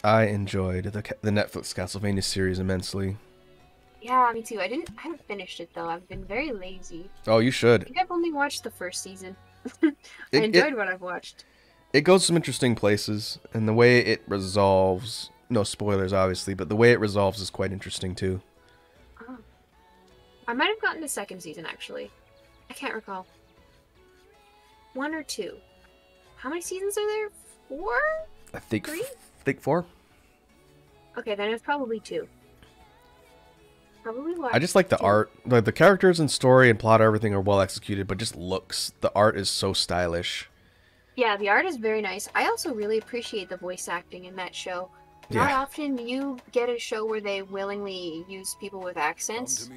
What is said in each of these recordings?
I enjoyed the Netflix Castlevania series immensely. Yeah, me too. I haven't finished it though. I've been very lazy. Oh, you I should. think I've only watched the first season. I It it enjoyed what I've watched. it goes some interesting places, and the way it resolves. No spoilers, obviously, but the way it resolves is quite interesting too. Oh. I might have gotten the second season actually. I can't recall. One or two. How many seasons are there? Four? I think Three? think four. Okay, then it's probably two. Probably I watched just like the two. art. Like the characters and story and plot, everything are well executed, but just looks. The art is so stylish. Yeah, the art is very nice. I also really appreciate the voice acting in that show. Not Yeah. often you get a show where they willingly use people with accents,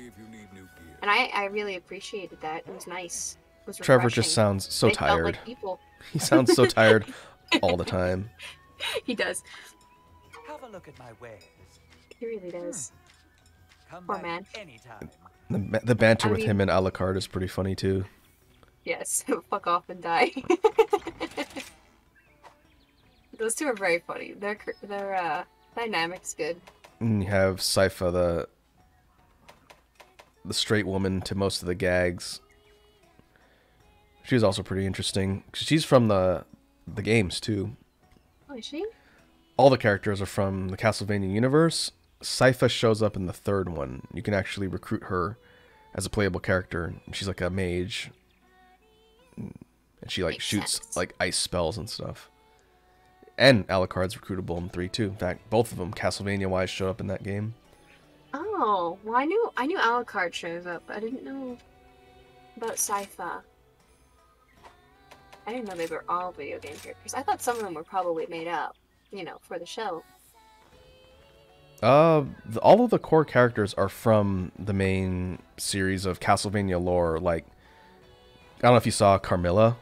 and I really appreciated that. It was nice. It was Trevor just refreshing. sounds so They felt tired. like people. He sounds so tired all the time. He does. Have a look at my wares. He really does. Come Poor back man. anytime. The banter I with mean- him and Alucard is pretty funny too. Yes, fuck off and die. Those two are very funny. Their dynamic's good. And you have Sypha, the straight woman to most of the gags. She's also pretty interesting. She's from the games too. Oh, is she? All the characters are from the Castlevania universe. Sypha shows up in the third one. You can actually recruit her as a playable character. She's like a mage. And she like Makes shoots sense. like ice spells and stuff. And Alucard's recruitable in 3 too. In fact, both of them Castlevania-wise show up in that game. Oh, well, I knew Alucard shows up. I didn't know about Sypha. I didn't know they were all video game characters. I thought some of them were probably made up, you know, for the show. All of the core characters are from the main series of Castlevania lore. Like, I don't know if you saw Carmilla.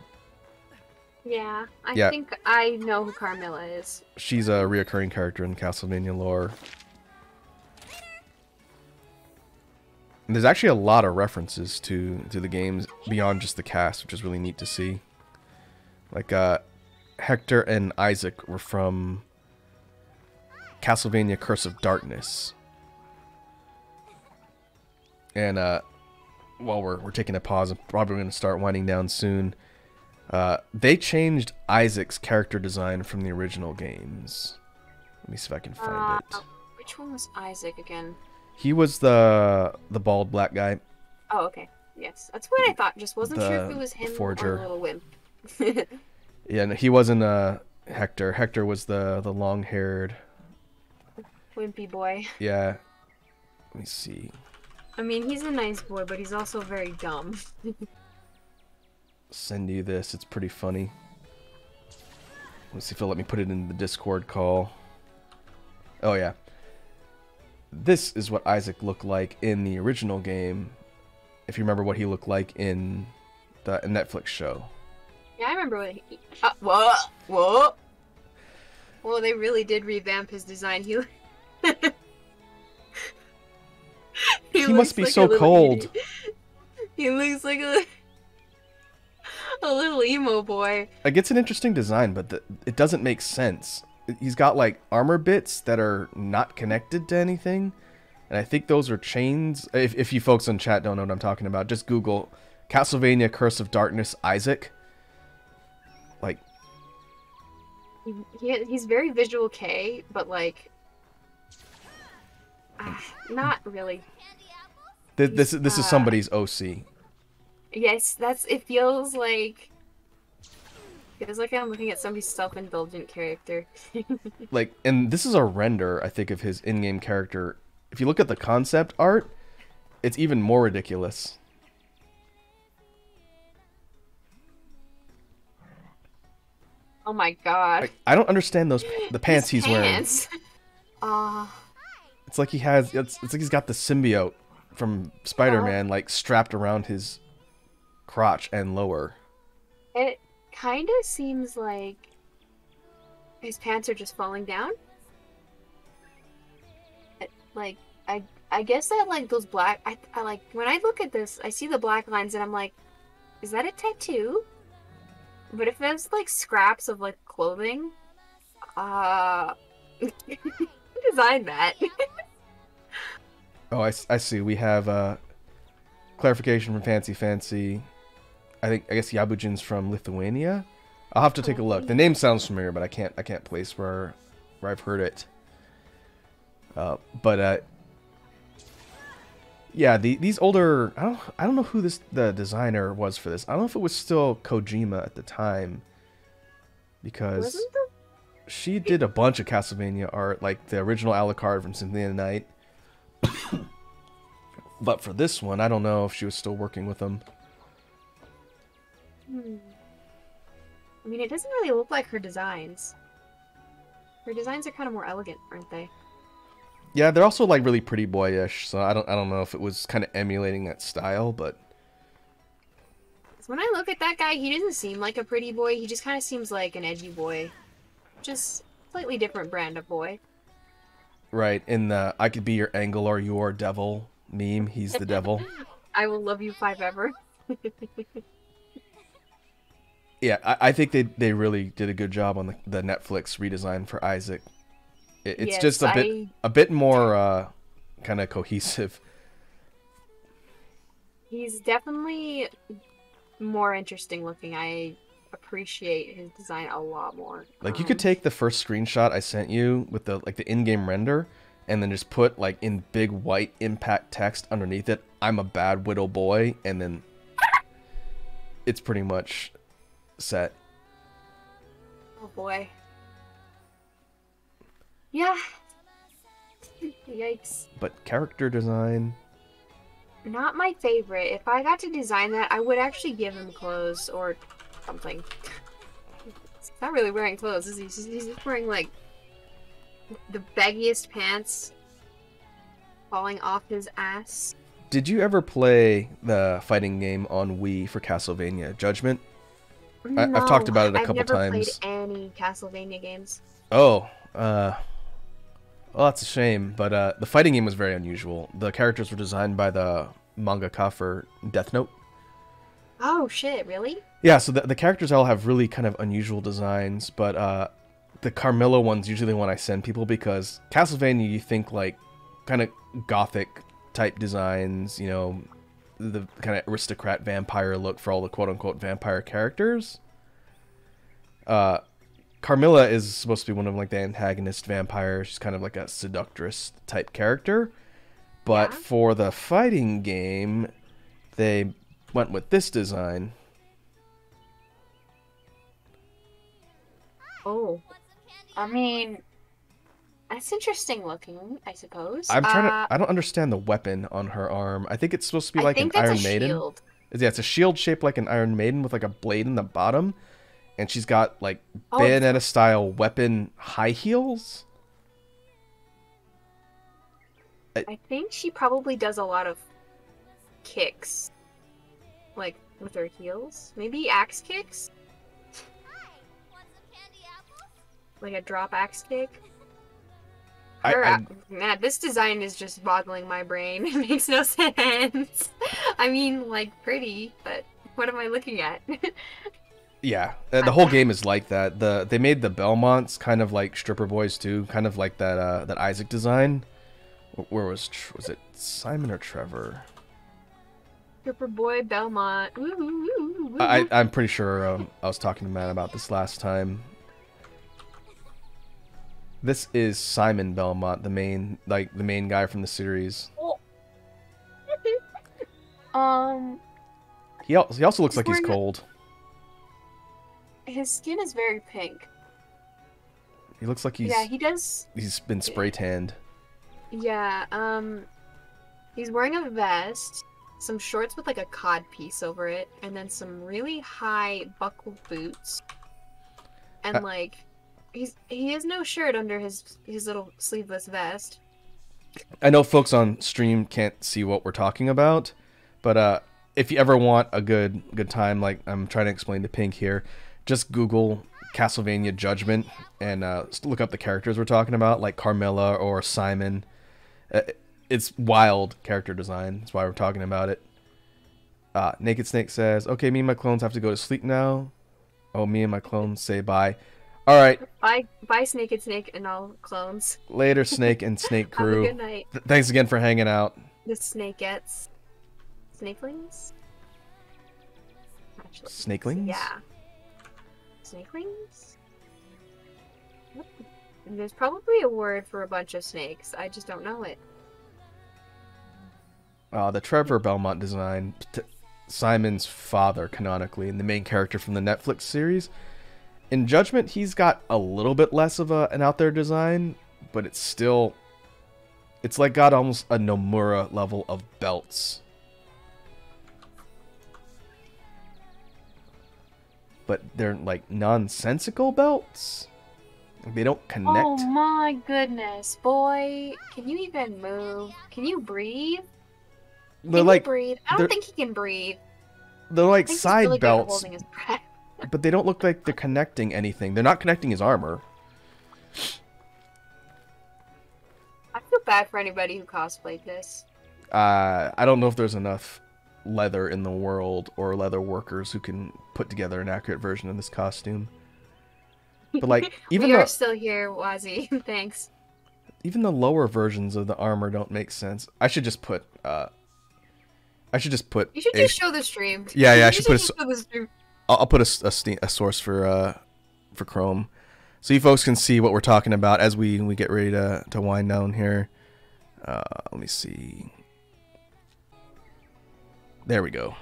Yeah, I Yeah. think I know who Carmilla is. She's a reoccurring character in Castlevania lore. And there's actually a lot of references to the games beyond just the cast, which is really neat to see. Like, Hector and Isaac were from Castlevania Curse of Darkness. And, while we're taking a pause, I'm probably going to start winding down soon. They changed Isaac's character design from the original games. Let me see if I can find it. Which one was Isaac again? He was the bald black guy. Oh, okay. Yes, that's what I thought. Just wasn't sure if The it was him or forger. a little wimp. Yeah, no, he wasn't Hector. Hector was the long-haired. Wimpy boy. Yeah. Let me see. I mean, he's a nice boy, but he's also very dumb. Send you this. It's pretty funny. Let's see if they'll let me put it in the Discord call. Oh, yeah. This is what Isaac looked like in the original game. If you remember what he looked like in the Netflix show. Yeah, I remember when he... whoa! Whoa! Well, they really did revamp his design. He He looks must be like so a little cold. idiot. He looks like a little emo boy. Like, it's an interesting design, but it doesn't make sense. He's got, like, armor bits that are not connected to anything. And I think those are chains. If you folks in chat don't know what I'm talking about, just Google Castlevania Curse of Darkness Isaac. Like, He's very visual K, but like... not really. this is somebody's OC. Yes, it feels like... Feels like I'm looking at somebody's self-indulgent character. Like, and this is a render, I think, of his in-game character. If you look at the concept art, it's even more ridiculous. Oh my god. I don't understand the pants His he's wearing. pants. It's like it's like he's got the symbiote from Spider-Man like strapped around his crotch and lower. It kind of seems like his pants are just falling down. Like, I guess that like those black I like when I look at this, I see the black lines and I'm like, is that a tattoo? But if there's like scraps of like clothing, Who designed that? Oh, I see. We have clarification from Fancy. I guess Yabujin's from Lithuania. I'll have to take a look. The name sounds familiar, but I can't place where I've heard it. Yeah, these older, I don't know who the designer was for this. I don't know if it was still Kojima at the time, because she did a bunch of Castlevania art, like the original Alucard from Symphony of the Night. But for this one, I don't know if she was still working with them. I mean, it doesn't really look like her designs. Her designs are kind of more elegant, aren't they? Yeah, they're also like really pretty boyish, so I don't know if it was kind of emulating that style, but When I look at that guy, he doesn't seem like a pretty boy. He just kind of seems like an edgy boy. Just slightly different brand of boy. right, in the I could be your angel or your devil meme, he's the devil. I will love you forever. Yeah, I think they really did a good job on the Netflix redesign for Isaac. It's yes, just a bit more kind of cohesive. He's definitely more interesting looking. I appreciate his design a lot more. Like you could take the first screenshot I sent you with the in-game render and then just put like in big white impact text underneath it, "I'm a bad widow boy," and then it's pretty much set. Oh boy. Yeah. Yikes. But character design, Not my favorite. If I got to design that, I would actually give him clothes or something. He's not really wearing clothes, is he? He's just wearing, like, the baggiest pants falling off his ass. did you ever play the fighting game on Wii for Castlevania Judgement? I've talked about it a couple times. I've never played any Castlevania games. Oh, well, that's a shame, but the fighting game was very unusual. The characters were designed by the mangaka for Death Note. Oh shit, really? Yeah, so the characters all have really kind of unusual designs, but the Carmilla one's usually the one I send people because Castlevania, you think like kind of gothic type designs, you know, the kind of aristocrat vampire look for all the quote-unquote vampire characters. Carmilla is supposed to be one of like the antagonist vampires. She's kind of like a seductress type character. But Yeah. for the fighting game, they went with this design. Oh. I mean, that's interesting looking, I suppose. I'm trying to. I don't understand the weapon on her arm. I think it's supposed to be like an Iron Maiden. Shield. Yeah, it's a shield shaped like an Iron Maiden with like a blade in the bottom, and she's got like Oh, Bayonetta style weapon high heels. I think she probably does a lot of kicks. Like, with her heels. Maybe axe kicks? Like a drop axe kick? Man, this design is just boggling my brain. It makes no sense. I mean, like, pretty, but what am I looking at? Yeah, the whole game is like that. They made the Belmonts kind of like stripper boys too, kind of like that Isaac design. Where was it Simon or Trevor? Stripper boy Belmont. Ooh, ooh, ooh, ooh. I'm pretty sure I was talking to Matt about this last time. This is Simon Belmont, the main guy from the series. He also looks like he's cold. His skin is very pink. He looks like he does. He's been spray tanned. Yeah, he's wearing a vest, some shorts with like a cod piece over it, and then some really high buckled boots. And like, he has no shirt under his little sleeveless vest. I know folks on stream can't see what we're talking about, but if you ever want a good time, like I'm trying to explain to Pink here, just Google Castlevania Judgement and look up the characters we're talking about, like Carmilla or Simon. It's wild character design. That's why we're talking about it. Naked Snake says, "Okay, me and my clones have to go to sleep now. Oh, me and my clones say bye." All right. Bye, Snake and all clones. Later, Snake and Snake Have a crew. good night. Thanks again for hanging out. The Snakeettes. Snakelings? Actually, Snakelings? yeah. Snakelings? What? There's probably a word for a bunch of snakes. I just don't know it. The Trevor Belmont design, Simon's father canonically, and the main character from the Netflix series. In Judgment, he's got a little bit less of an out there design, but it's like got almost a Nomura level of belts. But they're like nonsensical belts. They don't connect. Oh my goodness, boy. Can you even move? Can you breathe? They're Can like you breathe? I don't think he can breathe. They're like I think side he's really good at belts, holding his breath. but they don't look like they're connecting anything. They're not connecting his armor. I feel bad for anybody who cosplayed this. I don't know if there's enough leather in the world or leather workers who can put together an accurate version of this costume. But like even we are still here, Wazzy. Thanks. Even the lower versions of the armor don't make sense. I should just put You should just show the stream. Yeah, I should put show the stream. I'll put a source for Chrome, so you folks can see what we're talking about as we get ready to wind down here. Let me see. There we go.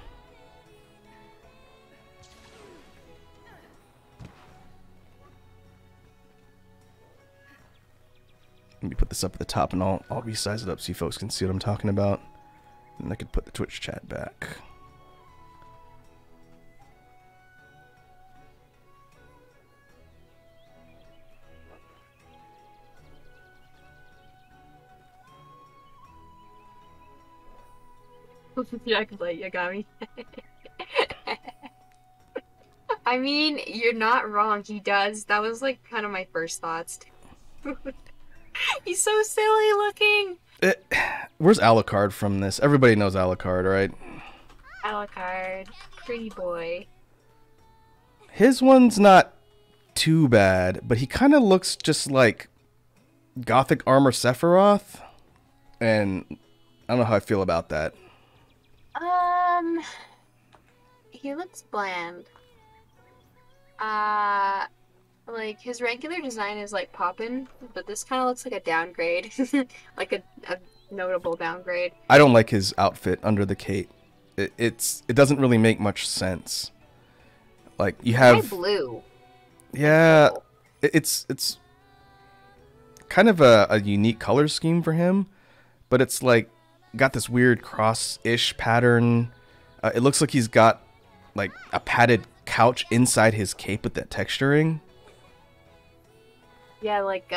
Let me put this up at the top, and I'll resize it up so you folks can see what I'm talking about. And I could put the Twitch chat back. Yeah, I can play Yagami. I mean, you're not wrong. He does. That was like kind of my first thoughts. He's so silly looking. Where's Alucard from this? Everybody knows Alucard, right? Alucard, pretty boy. His one's not too bad, but he kind of looks just like Gothic Armor Sephiroth, and I don't know how I feel about that. He looks bland. Like, his regular design is, like, poppin', but this kind of looks like a downgrade. Like a notable downgrade. I don't like his outfit under the cape. It doesn't really make much sense. Like, you have... blue. Yeah, it's kind of a unique color scheme for him, but it's, like, got this weird cross-ish pattern. It looks like he's got, like, a padded couch inside his cape with that texturing. Yeah, like,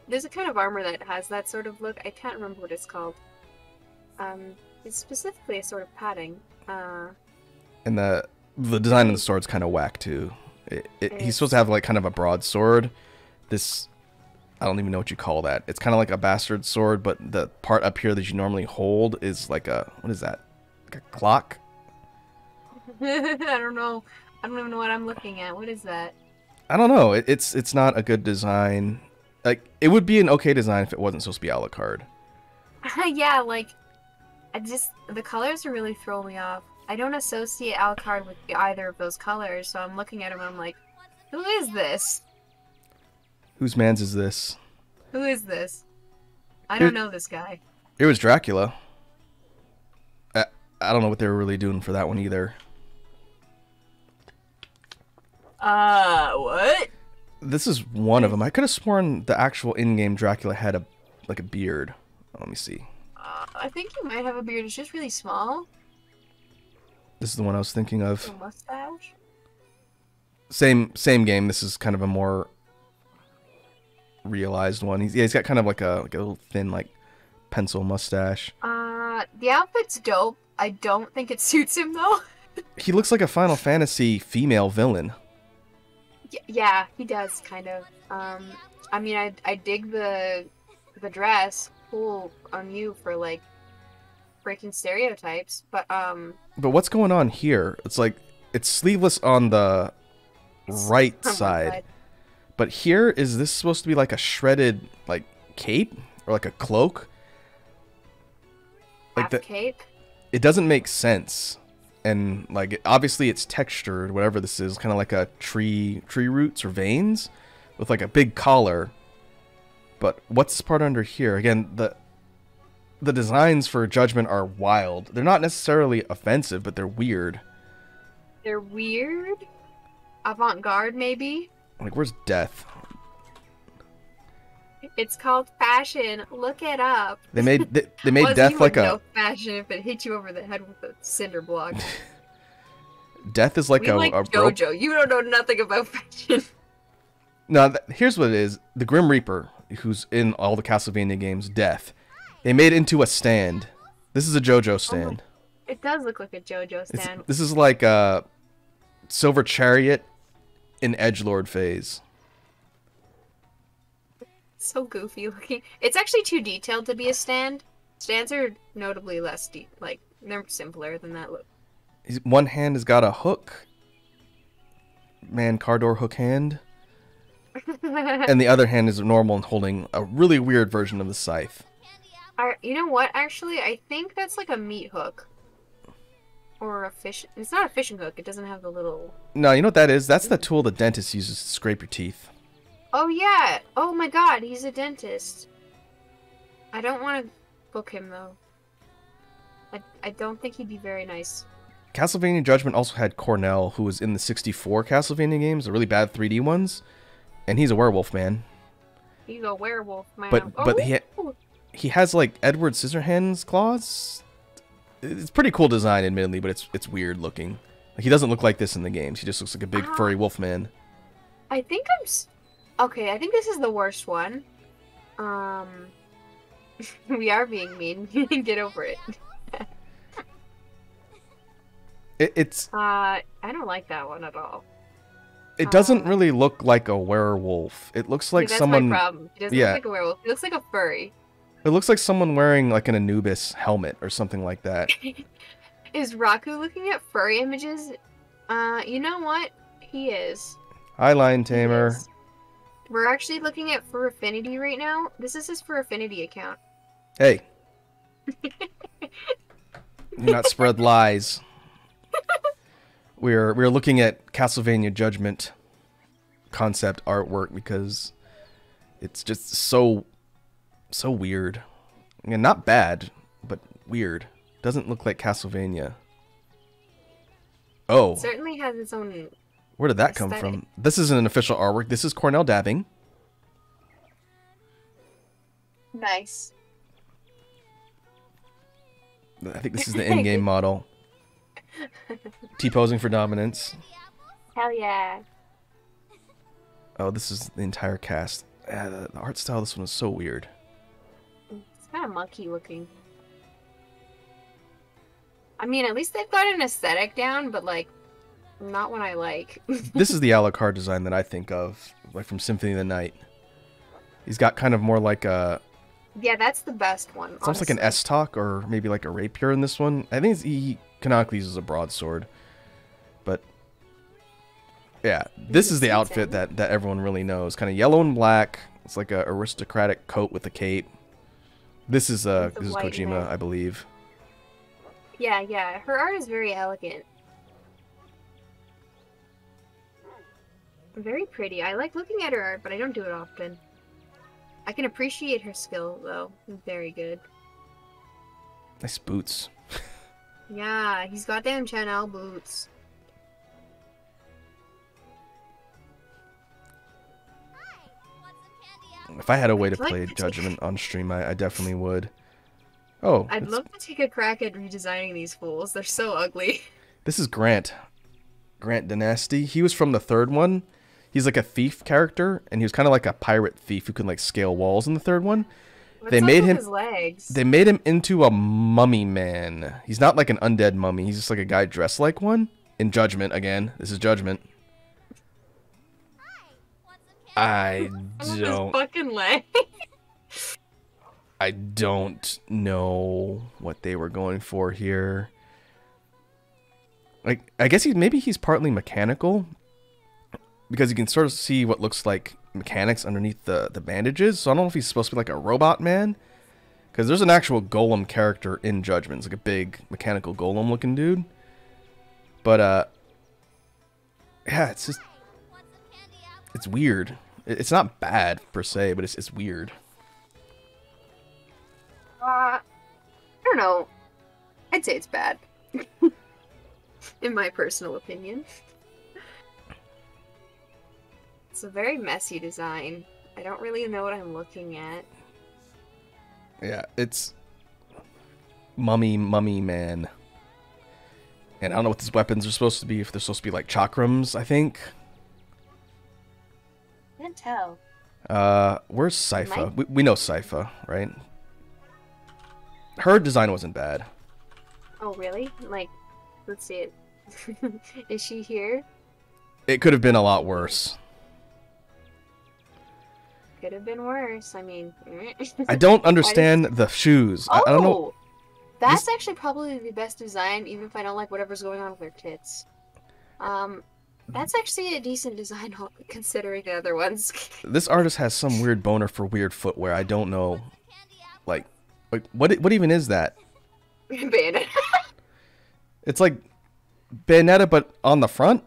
there's a kind of armor that has that sort of look. I can't remember what it's called. It's specifically a sort of padding. And the design of the sword's kind of whack, too. He's supposed to have, like, kind of a broadsword. This... I don't even know what you call that. It's kind of like a bastard sword, but the part up here that you normally hold is like a... What is that? Like a clock? I don't know. I don't even know what I'm looking at. What is that? I don't know. It's not a good design. Like, it would be an okay design if it wasn't supposed to be Alucard. Yeah, like... The colors are really throwing me off. I don't associate Alucard with either of those colors, so I'm looking at him and I'm like, who is this? Whose man's is this? Who is this? I don't know this guy. It was Dracula. I don't know what they were really doing for that one either. What? This is one of them. I could have sworn the actual in-game Dracula had a beard. Let me see. I think he might have a beard. It's just really small. This is the one I was thinking of. A mustache? Same game. This is kind of a more realized one. He's got kind of like a little thin, like, pencil mustache. The outfit's dope. I don't think it suits him though. He looks like a Final Fantasy female villain. Yeah, he does kind of. I mean, I dig the dress. Cool on you for like breaking stereotypes, but what's going on here? It's like it's sleeveless on the right side, But here, is this supposed to be like a shredded like cape or like a cloak? Like Half cape. It doesn't make sense. And like obviously it's textured, whatever this is, kind of like a tree roots or veins with like a big collar. But what's this part under here? Again, the designs for Judgment are wild. They're not necessarily offensive, but they're weird. They're weird. Avant-garde, maybe. Like, where's Death? It's called fashion. Look it up. They made Well, Death you like would a know fashion if it hit you over the head with a cinder block. Death is like We a like rope. JoJo. You don't know nothing about fashion. No, here's what it is. The Grim Reaper, who's in all the Castlevania games, Death. They made it into a stand. This is a JoJo stand. It does look like a JoJo stand. This is like a Silver Chariot in Edgelord phase. So goofy looking. It's actually too detailed to be a stand. Stands are notably less like they're simpler than that look. One hand has got a hook. Man, car door hook hand. And the other hand is normal and holding a really weird version of the scythe. You know what? Actually, I think that's like a meat hook. Or a fish. It's not a fishing hook. It doesn't have the little. No, you know what that is? That's the tool the dentist uses to scrape your teeth. Oh yeah! Oh my god, he's a dentist. I don't want to book him though. I don't think he'd be very nice. Castlevania Judgment also had Cornell, who was in the 64 Castlevania games, the really bad 3D ones, and he's a werewolf man. He's a werewolf man. But he has like Edward Scissorhands claws. It's pretty cool design, admittedly, but it's weird looking. Like, he doesn't look like this in the games. He just looks like a big furry wolf man. I think okay, I think this is the worst one. We are being mean. Get over it. I don't like that one at all. It doesn't really look like a werewolf. It looks like someone. That's my problem. He doesn't look like a werewolf. He looks like a furry. It looks like someone wearing like an Anubis helmet or something like that. Is Rakku looking at furry images? You know what? He is. Hi, Lion Tamer. We're actually looking at Fur Affinity right now. This is his Fur Affinity account. Hey. Do not spread lies. We're looking at Castlevania Judgment concept artwork because it's just so weird. And not bad, but weird. Doesn't look like Castlevania. Oh. It certainly has its own. Where did that come from? This isn't an official artwork. This is Cornell dabbing. Nice. I think this is the in-game model. T-posing for dominance. Hell yeah. Oh, this is the entire cast. The art style of this one is so weird. It's kind of monkey looking. I mean, at least they've got an aesthetic down, but like, not one I like. This is the Alucard design that I think of, like from Symphony of the Night. He's got kind of more like a... Yeah, that's the best one. It's almost like an S-Talk or maybe like a rapier in this one. I think he canonically uses a broadsword. But yeah, this is the outfit that everyone really knows. Kind of yellow and black. It's like a aristocratic coat with a cape. This is Kojima, I believe. Yeah. Her art is very elegant. Very pretty. I like looking at her art, but I don't do it often. I can appreciate her skill, though. Very good. Nice boots. Yeah, he's got damn Chanel boots. If I had a way to play Judgment on stream, I definitely would. Oh. I'd love to take a crack at redesigning these fools. They're so ugly. This is Grant. Grant Dynasty. He was from the third one. He's like a thief character, and he was kind of like a pirate thief who can like scale walls in the third one. What's up with his legs? They made him into a mummy man. He's not like an undead mummy. He's just like a guy dressed like one. In Judgment, again. This is Judgment. I don't. His fucking leg. I don't know what they were going for here. Like, I guess maybe he's partly mechanical, because you can sort of see what looks like mechanics underneath the bandages. So I don't know if he's supposed to be like a robot man. Because there's an actual golem character in Judgment. It's like a big mechanical golem looking dude. But, yeah, it's just... It's weird. It's not bad, per se, but it's weird. I don't know. I'd say it's bad. In my personal opinion. It's a very messy design. I don't really know what I'm looking at. Yeah, it's... Mummy man. And I don't know what these weapons are supposed to be. If they're supposed to be like chakrams, I think. Can't tell. Where's Sypha? We know Sypha, right? Her design wasn't bad. Oh, really? Like, let's see it. Is she here? It could have been a lot worse. Could have been worse. I mean... I don't understand the shoes. Oh! I don't know. That's actually probably the best design, even if I don't like whatever's going on with their tits. That's actually a decent design, considering the other ones. This artist has some weird boner for weird footwear. I don't know. Like what even is that? Bayonetta. It's like Bayonetta, but on the front?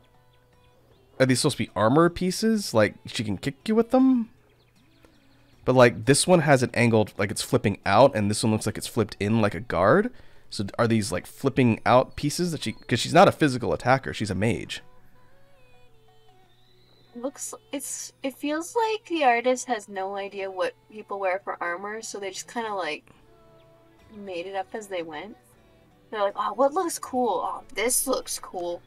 Are these supposed to be armor pieces? Like, she can kick you with them? But, like, this one has it angled like it's flipping out, and this one looks like it's flipped in like a guard. So are these, like, flipping out pieces that she... Because she's not a physical attacker. She's a mage. It feels like the artist has no idea what people wear for armor, so they just kind of, like, made it up as they went. They're like, oh, what looks cool? Oh, this looks cool.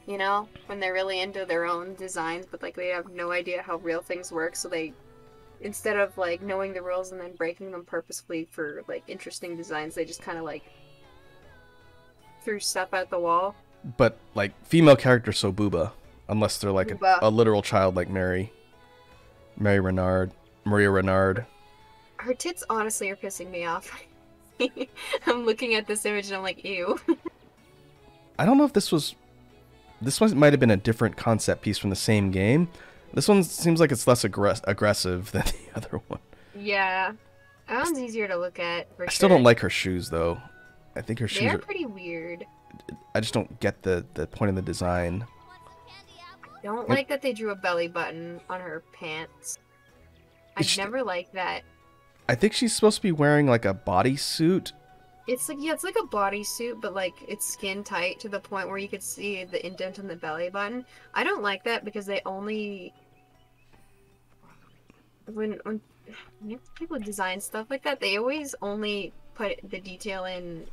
You know? When they're really into their own designs, but, like, they have no idea how real things work, so they... Instead of, like, knowing the rules and then breaking them purposefully for, like, interesting designs, they just kind of, like, threw stuff at the wall. But, like, female characters so booba. Unless they're, like, a literal child like Maria Renard. Her tits, honestly, are pissing me off. I'm looking at this image and I'm like, ew. I don't know if this was... This one might have been a different concept piece from the same game. This one seems like it's less aggressive than the other one. Yeah. That one's easier to look at, for I still don't like her shoes, though. I think her shoes They're are... pretty weird. I just don't get the point of the design. I don't like that they drew a belly button on her pants. I never liked that. I think she's supposed to be wearing, like, a bodysuit. It's like, yeah, it's like a bodysuit, but, like, it's skin tight to the point where you could see the indent on the belly button. I don't like that because they only... When people design stuff like that, they always only put the detail in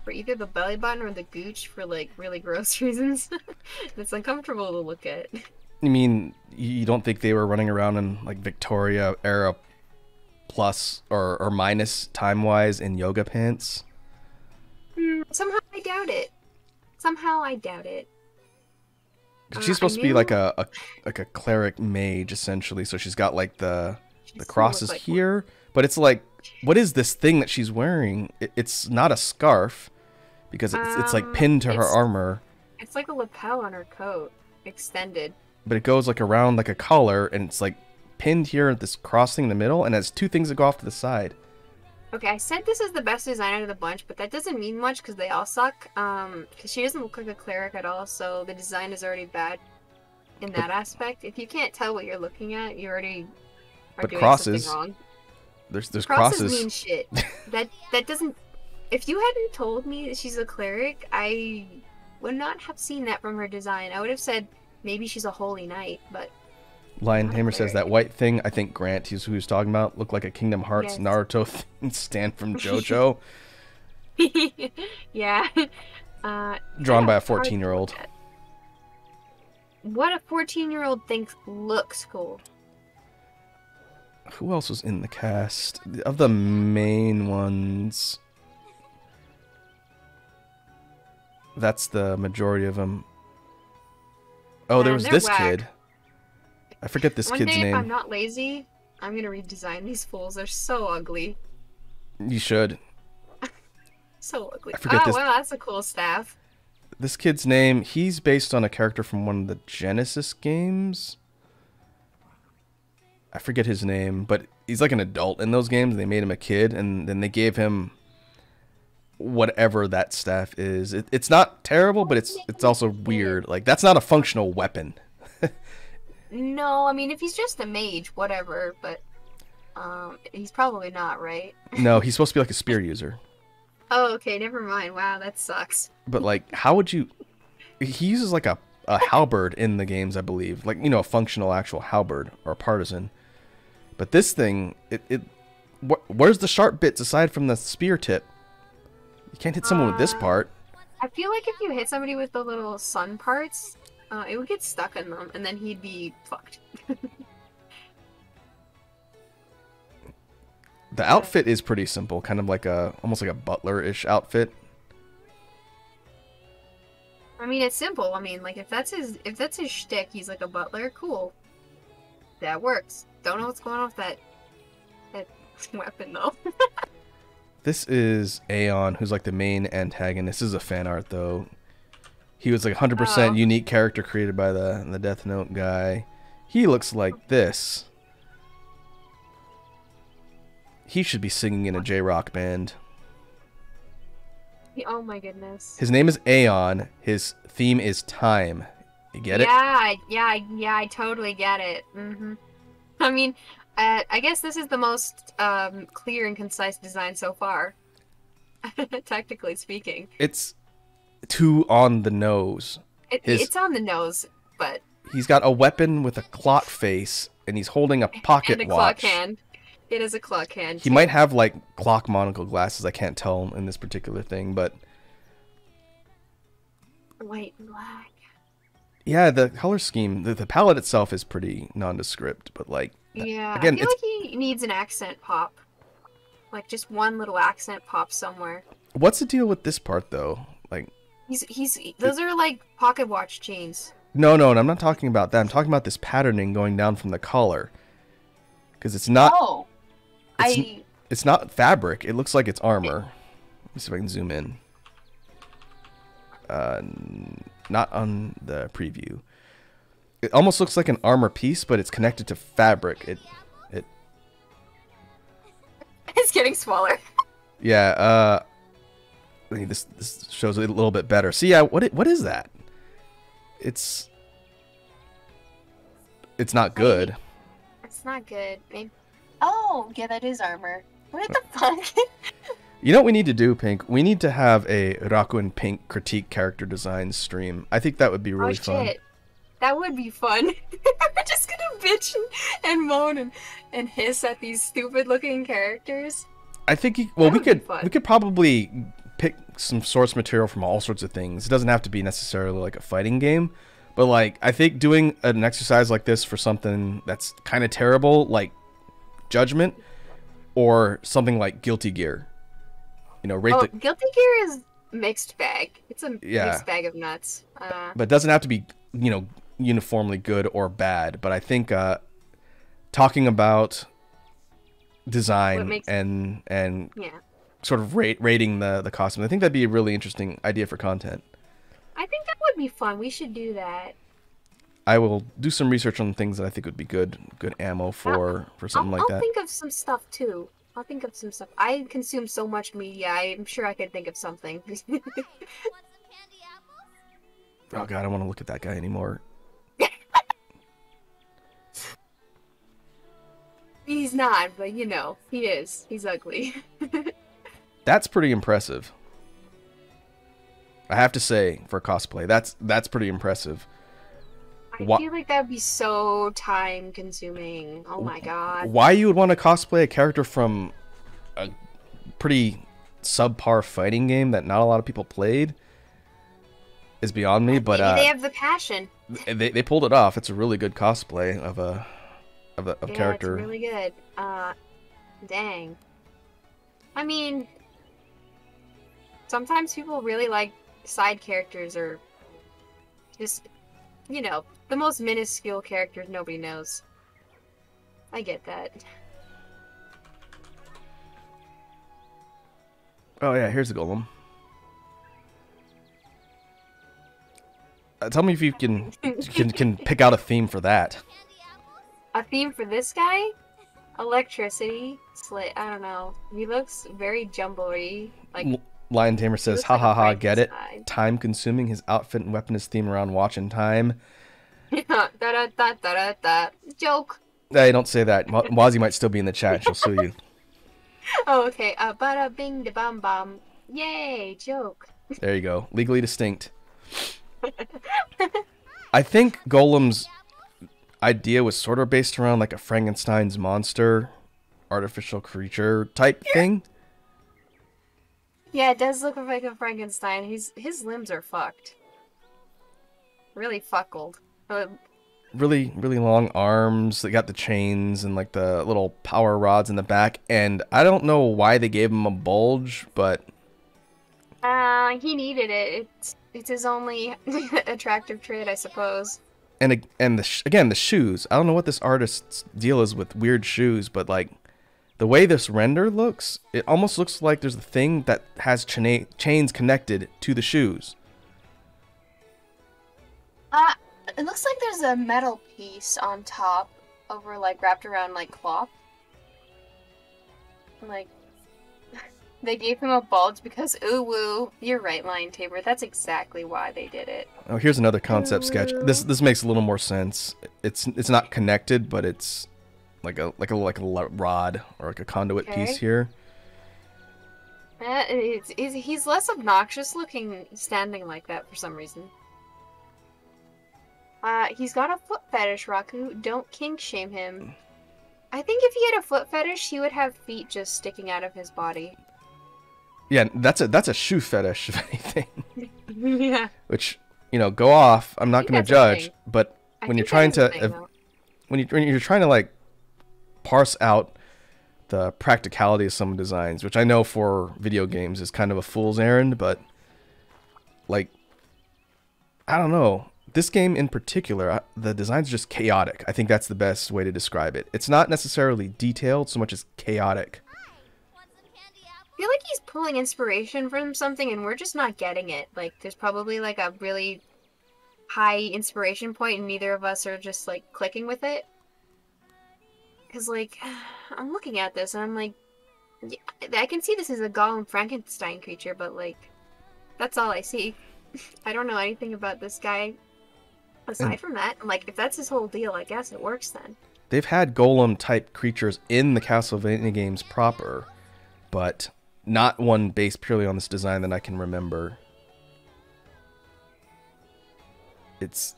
for either the belly button or the gooch for, like, really gross reasons. It's uncomfortable to look at. You mean, you don't think they were running around in, like, Victoria era plus or minus time-wise in yoga pants? Somehow I doubt it. Somehow I doubt it. She's supposed to be like a cleric mage, essentially. So she's got, like, the crosses like here. One. But it's like, what is this thing that she's wearing? It's not a scarf because it's like pinned to her armor. It's like a lapel on her coat, extended. But it goes like around like a collar, and it's like pinned here at this cross thing in the middle, and has two things that go off to the side. Okay, I said this is the best design out of the bunch, but that doesn't mean much because they all suck. Because she doesn't look like a cleric at all, so the design is already bad in that aspect. If you can't tell what you're looking at, you already are doing something wrong. There's crosses mean shit. that doesn't. If you hadn't told me that she's a cleric, I would not have seen that from her design. I would have said maybe she's a holy knight, but. Lion Tamer says that white thing, I think Grant, who he's talking about, looked like a Kingdom Hearts Naruto stand from JoJo. Yeah. Drawn by a 14-year-old. What a 14-year-old thinks looks cool. Who else was in the cast? Of the main ones, that's the majority of them. Oh, there was this kid. I forget this kid's name. If I'm not lazy, I'm gonna redesign these fools. They're so ugly. You should. So ugly. I forget this. Well, that's a cool staff. This kid's name, he's based on a character from one of the Genesis games. I forget his name, but he's like an adult in those games. They made him a kid, and then they gave him whatever that staff is. It's not terrible, but it's also weird. Like, that's not a functional weapon. No, I mean, if he's just a mage, whatever, but he's probably not, right? No, he's supposed to be like a spear user. Oh, okay, never mind. Wow, that sucks. But like, how would you? He uses like a halberd in the games, I believe, like, you know, a functional actual halberd or a partisan. But this thing, where's the sharp bits aside from the spear tip? You can't hit someone with this part. I feel like if you hit somebody with the little sun parts, it would get stuck in them, and then he'd be fucked. The outfit is pretty simple, kind of like almost like a butler-ish outfit. I mean, it's simple. I mean, like, if that's his shtick, he's like a butler, cool. That works. Don't know what's going on with that weapon, though. This is Aeon, who's like the main antagonist. This is a fan art, though. He was like 100% unique character created by the Death Note guy. He looks like this. He should be singing in a J-rock band. Oh my goodness. His name is Aeon. His theme is time. You get it? Yeah, I totally get it. I mean, I guess this is the most clear and concise design so far. Technically speaking. It's too on the nose. It's on the nose, but... He's got a weapon with a clock face, and he's holding a pocket and a watch. Clock hand. It is a clock hand. He might have, like, clock monocle glasses. I can't tell in this particular thing, but... White and black. Yeah, the color scheme, the palette itself is pretty nondescript, but, like... Yeah, again, I feel like he needs an accent pop. Like, just one little accent pop somewhere. What's the deal with this part, though? Like... Those are, like, pocket watch chains. No, I'm not talking about that. I'm talking about this patterning going down from the collar. Because it's not... Oh! It's not fabric. It looks like it's armor. Let me see if I can zoom in. Not on the preview. It almost looks like an armor piece, but it's connected to fabric. It's getting smaller. Yeah. This shows it a little bit better. See, yeah. What is that? It's not good. It's not good. Maybe. Oh, yeah, that is armor. What the fuck? You know what we need to do, Pink? We need to have a Rakku and Pink critique character design stream. I think that would be really fun. Shit. That would be fun. We're just gonna bitch and moan and hiss at these stupid looking characters. I think we could probably pick some source material from all sorts of things. It doesn't have to be necessarily like a fighting game, but like I think doing an exercise like this for something that's kind of terrible, like Judgment, or something like Guilty Gear. You know, Guilty Gear is mixed bag. It's a mixed bag of nuts. But it doesn't have to be, you know, uniformly good or bad. But I think talking about design and sort of rating the costume, I think that'd be a really interesting idea for content. I think that would be fun. We should do that. I will do some research on things that I think would be good ammo for something like that. I'll think of some stuff too. I consume so much media. I'm sure I could think of something. Oh god, I don't want to look at that guy anymore. He's not, but you know, he is. He's ugly. That's pretty impressive. I have to say, for cosplay, that's pretty impressive. I feel like that would be so time consuming. Oh my god. Why you would want to cosplay a character from a pretty subpar fighting game that not a lot of people played is beyond me, but maybe they have the passion. They pulled it off. It's a really good cosplay of a character. It's really good. Dang. I mean, sometimes people really like side characters or just, you know, the most minuscule characters nobody knows. I get that. Oh yeah, here's a golem. Tell me if you can pick out a theme for that. A theme for this guy? Electricity. Slit. I don't know. He looks very jumbly. Like, Lion Tamer he says, looks ha like a ha ha, get it? Frankenstein. Time consuming. His outfit and weapon is themed around watching time. Yeah. Da da da da da da. Joke. Hey, don't say that. Wazzy might still be in the chat. She'll sue you. Oh, okay. Bada bing da bum bum. Yay, joke. There you go. Legally distinct. I think Golem's idea was sort of based around like a Frankenstein's monster, artificial creature type thing. Yeah, it does look like a Frankenstein. His limbs are fucked. Really fuckled. Really, really long arms. They got the chains and like the little power rods in the back. And I don't know why they gave him a bulge, but he needed it. It's his only attractive trait, I suppose. and again the shoes. I don't know what this artist's deal is with weird shoes, but like the way this render looks, it almost looks like there's a thing that has chains connected to the shoes. It looks like there's a metal piece on top, over like wrapped around like cloth. Like they gave him a bulge because ooh woo. You're right, Lion Tabor. That's exactly why they did it. Oh, here's another concept sketch. This makes a little more sense. It's not connected, but it's like a rod or like a conduit piece here. He's less obnoxious looking standing like that for some reason. He's got a foot fetish, Rakku. Don't kink shame him. I think if he had a foot fetish, he would have feet just sticking out of his body. Yeah, that's a shoe fetish, if anything. Yeah. Which, you know, go off. I'm not going to judge, but when you're trying to when you're trying to like parse out the practicality of some designs, which I know for video games is kind of a fool's errand, but like I don't know. This game in particular, the design's just chaotic. I think that's the best way to describe it. It's not necessarily detailed so much as chaotic. I feel like he's pulling inspiration from something and we're just not getting it. Like, there's probably like a really high inspiration point and neither of us are just like clicking with it. Because like, I'm looking at this and I'm like, yeah, I can see this as a Golem Frankenstein creature, but like, that's all I see. I don't know anything about this guy. Aside from that, I'm like, if that's his whole deal, I guess it works then. They've had golem-type creatures in the Castlevania games proper, but not one based purely on this design that I can remember. It's...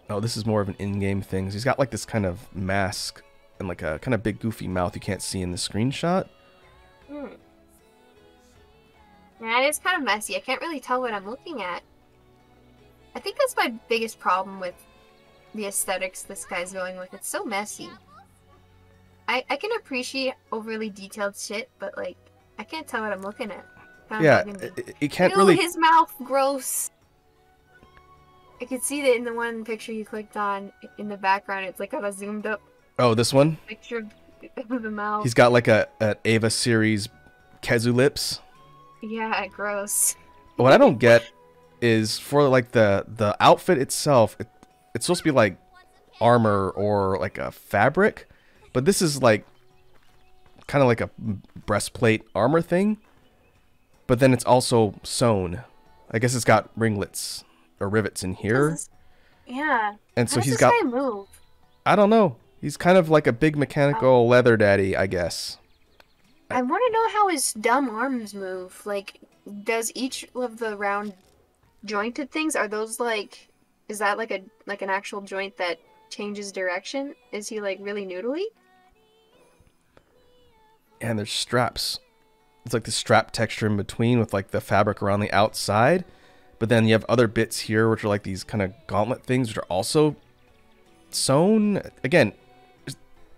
Oh, this is more of an in-game thing. He's got like this kind of mask and like a kind of big goofy mouth you can't see in the screenshot. Yeah, it's kind of messy. I can't really tell what I'm looking at. I think that's my biggest problem with the aesthetics this guy's going with. It's so messy. I can appreciate overly detailed shit, but like, I can't tell what I'm looking at. Yeah, it can't really... his mouth, gross. I could see that in the one picture you clicked on in the background. It's like got a zoomed up Oh, this one? picture of the mouth. He's got like a Ava series Kezu lips. Yeah, gross. What I don't get is for like the outfit itself, it's supposed to be like armor or like a fabric, but this is like kind of like a breastplate armor thing, but then it's also sewn. I guess it's got ringlets or rivets in here. Yeah. And so How does he's this got... guy move? I don't know. He's kind of like a big mechanical leather daddy, I guess. I want to know how his dumb arms move. Like, does each of the round jointed things, are those like, is that like an actual joint that changes direction? Is he like really noodly? And there's straps. It's like the strap texture in between with like the fabric around the outside. But then you have other bits here which are like these kind of gauntlet things which are also sewn. Again,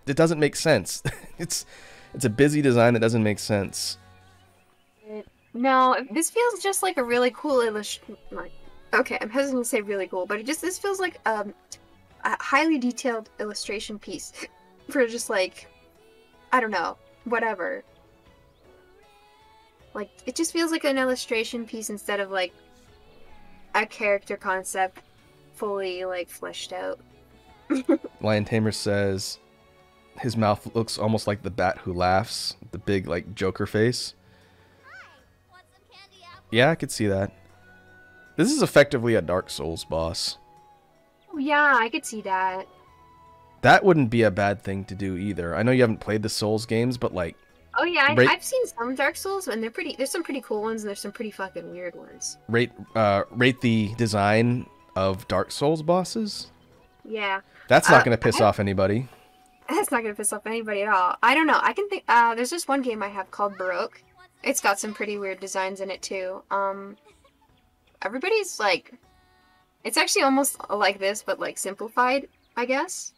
it doesn't make sense. It's a busy design that doesn't make sense. No, this feels just like a really cool illustration. Okay, I'm hesitant to say really cool, but this feels like a highly detailed illustration piece for just like, I don't know, whatever. Like, it just feels like an illustration piece instead of like a character concept fully like fleshed out. Lion Tamer says his mouth looks almost like the bat who laughs, the big like Joker face. Yeah, I could see that. This is effectively a Dark Souls boss. Oh, yeah, I could see that. That wouldn't be a bad thing to do either. I know you haven't played the Souls games, but like... Oh yeah, rate, I've seen some Dark Souls, and there's some pretty cool ones, and there's some pretty fucking weird ones. Rate the design of Dark Souls bosses. Yeah. That's not going to piss off anybody. That's not going to piss off anybody at all. I don't know. I can think... there's this one game I have called Baroque. It's got some pretty weird designs in it, too. Everybody's, like... It's actually almost like this, but, like, simplified, I guess.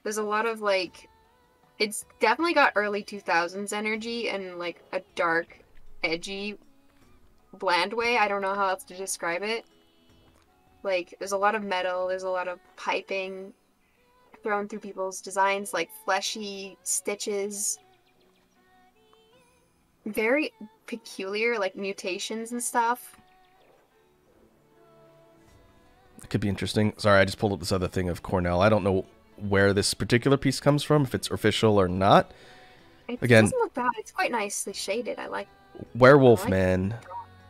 There's a lot of, like... It's definitely got early 2000s energy and, like, a dark, edgy, bland way. I don't know how else to describe it. Like, there's a lot of metal, there's a lot of piping thrown through people's designs, like fleshy stitches. Very peculiar, like, mutations and stuff. It could be interesting. Sorry, I just pulled up this other thing of Cornell. I don't know where this particular piece comes from, if it's official or not. It Again, doesn't look bad. It's quite nicely shaded. I like werewolf man,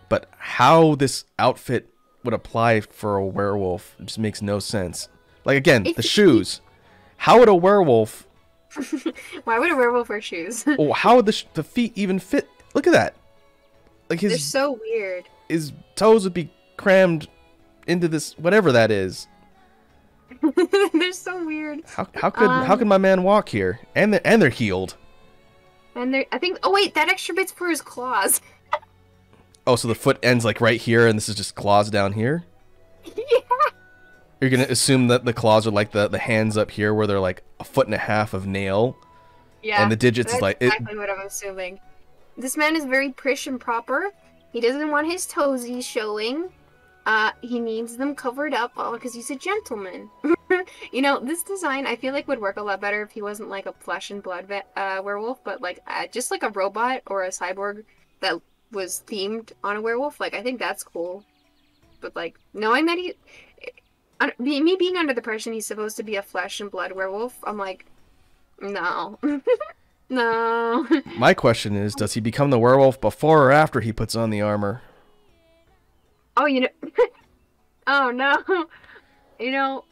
but how this outfit would apply for a werewolf just makes no sense. Like, again, the shoes. How would a werewolf... Why would a werewolf wear shoes? Oh, how would the feet even fit? Look at that. Like, They're so weird. His toes would be crammed into this, whatever that is. They're so weird. How could my man walk here? And they're healed. And they're, I think, oh wait, that extra bit's for his claws. Oh, so the foot ends like right here, and this is just claws down here? Yeah. You're gonna assume that the claws are like the hands up here, where they're like 1.5 feet of nail. Yeah. And the digits is like exactly what I'm assuming. This man is very prish and proper. He doesn't want his toesies showing. He needs them covered up because he's a gentleman. You know, this design I feel like would work a lot better if he wasn't like a flesh and blood werewolf, but like just like a robot or a cyborg that was themed on a werewolf. Like, I think that's cool. But like knowing that me being under the impression he's supposed to be a flesh and blood werewolf, I'm like, no. No. My question is, does he become the werewolf before or after he puts on the armor? Oh, you know... Oh, no. You know,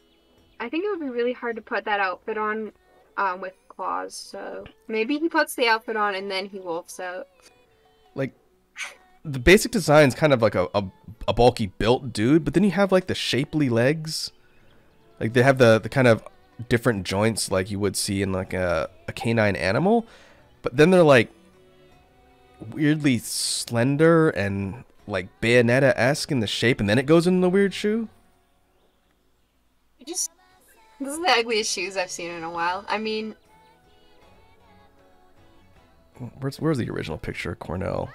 I think it would be really hard to put that outfit on with claws, so... Maybe he puts the outfit on and then he wolfs out. Like, the basic design's kind of like a bulky built dude, but then you have like the shapely legs. Like, they have the kind of different joints like you would see in like a canine animal, but then they're like weirdly slender and like Bayonetta-esque in the shape, and then it goes into the weird shoe. This is the ugliest shoes I've seen in a while. I mean, where's the original picture of Cornell?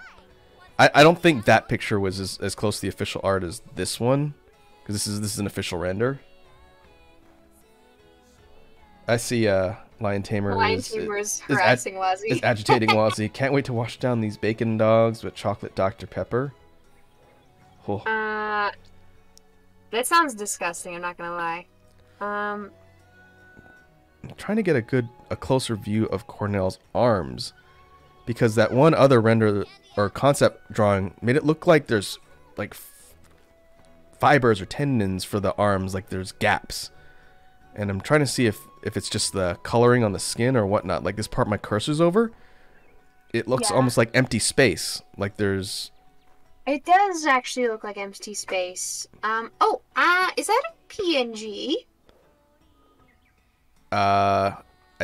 I don't think that picture was as close to the official art as this one, because this is an official render. I see Lion Tamer is harassing Wazzy. Is agitating Wazzy. Can't wait to wash down these bacon dogs with chocolate Dr. Pepper. Oh. That sounds disgusting, I'm not gonna lie. I'm trying to get a closer view of Cornell's arms, because that one other render or concept drawing made it look like there's like fibers or tendons for the arms, like there's gaps. And I'm trying to see if it's just the coloring on the skin or whatnot. Like this part my cursor's over, it looks almost like empty space. Like there's... It does actually look like empty space. Is that a PNG? I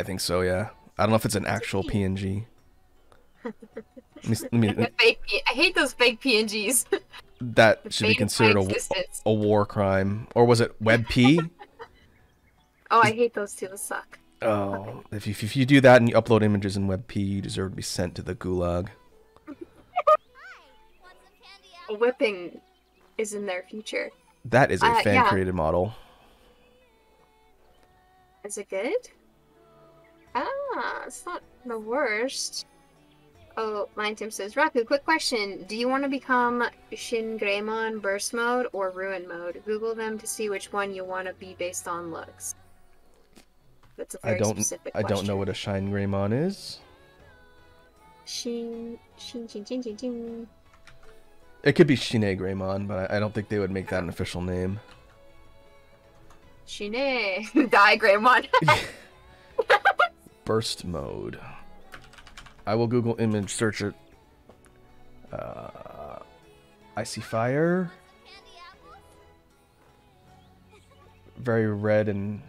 think so, yeah. I don't know if it's an actual PNG. Let me I hate those fake PNGs. That should be considered a war crime. Or was it WebP? Oh, I hate those too. They suck. Oh, if you do that and you upload images in WebP, you deserve to be sent to the gulag. Whipping is in their future. That is a fan-created model. Is it good? It's not the worst. Oh, Lion Tim says, Rakku, quick question. Do you want to become Shin Greymon Burst Mode or Ruin Mode? Google them to see which one you want to be based on looks. That's a I very specific don't question. know what a Shine Greymon is. Shin. It could be Shine Greymon, but I don't think they would make that an official name. Shine. Diagram one. Burst mode. I will Google image search it. Icy fire. Very red and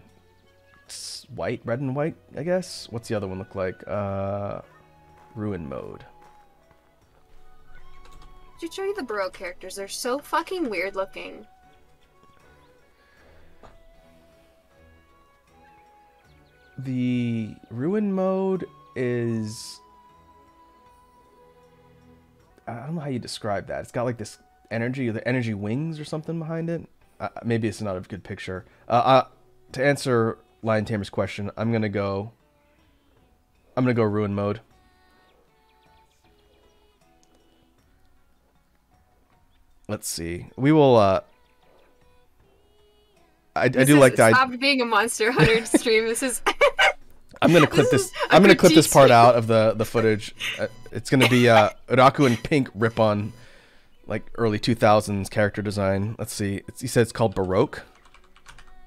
white. Red and white, I guess. What's the other one look like? Ruin mode. Should show you the Baroque characters. They're so fucking weird looking. The ruin mode is... I don't know how you describe that. It's got like this energy, or the energy wings or something behind it. Maybe it's not a good picture. To answer Lion Tamer's question, I'm gonna go ruin mode. Let's see. We will. I do like that. Stop being a Monster Hunter stream. This is. I'm gonna clip this. I'm gonna clip this part out of the footage. It's gonna be Rakku and Pink rip on like early 2000s character design. Let's see. He said it's called Baroque.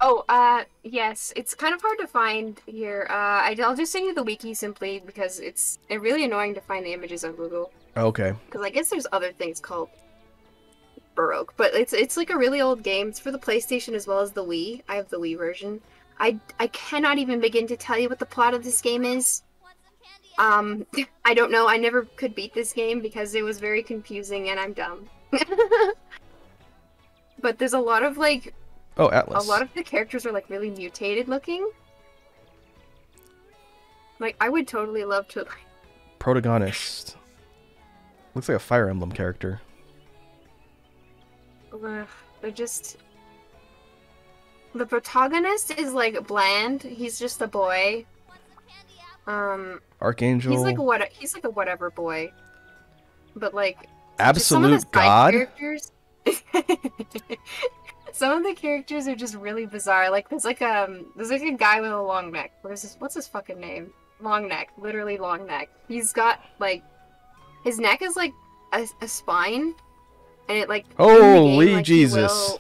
Oh, yes. It's kind of hard to find here. I'll just send you the wiki simply because it's really annoying to find the images on Google. Okay. Because I guess there's other things called Baroque, but it's like a really old game. It's for the PlayStation as well as the Wii. I have the Wii version. I cannot even begin to tell you what the plot of this game is. I don't know. I never could beat this game because it was very confusing and I'm dumb. But there's a lot of like... Oh, Atlas. A lot of the characters are like really mutated looking. Like, I would totally love to... Protagonist. Looks like a Fire Emblem character. They're just... The protagonist is like bland. He's just a boy. Archangel. He's like a whatever boy. But like Absolute God. Characters, some of the characters are just really bizarre. Like there's like a guy with a long neck. What's his fucking name? Long neck. Literally long neck. He's got like his neck is like a spine, and it like holy game, like, Jesus.